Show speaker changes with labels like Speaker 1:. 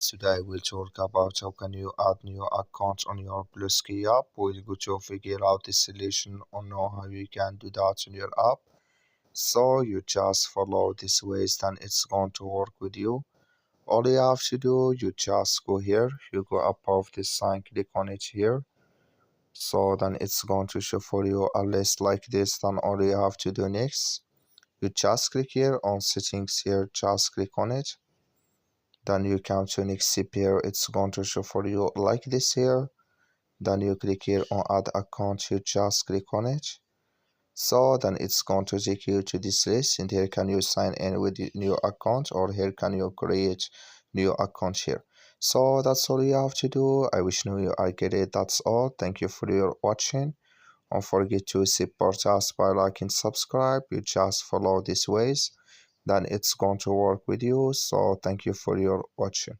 Speaker 1: Today we'll talk about how can you add new account on your Bluesky app. We'll go to figure out the solution or know how you can do that on your app. So you just follow this ways, then it's going to work with you. All you have to do, you just go here, you go above this sign, click on it here. So then it's going to show for you a list like this. Then all you have to do next, you just click here on settings here, just click on it. Then you come to next step here, it's going to show for you like this here. Then you click here on add account, you just click on it. So then it's going to take you to this list, and here can you sign in with the new account, or here can you create new account here. So that's all you have to do. I wish you I get it. That's all. Thank you for your watching. Don't forget to support us by liking, subscribe. You just follow these ways, then it's going to work with you. So thank you for your watching.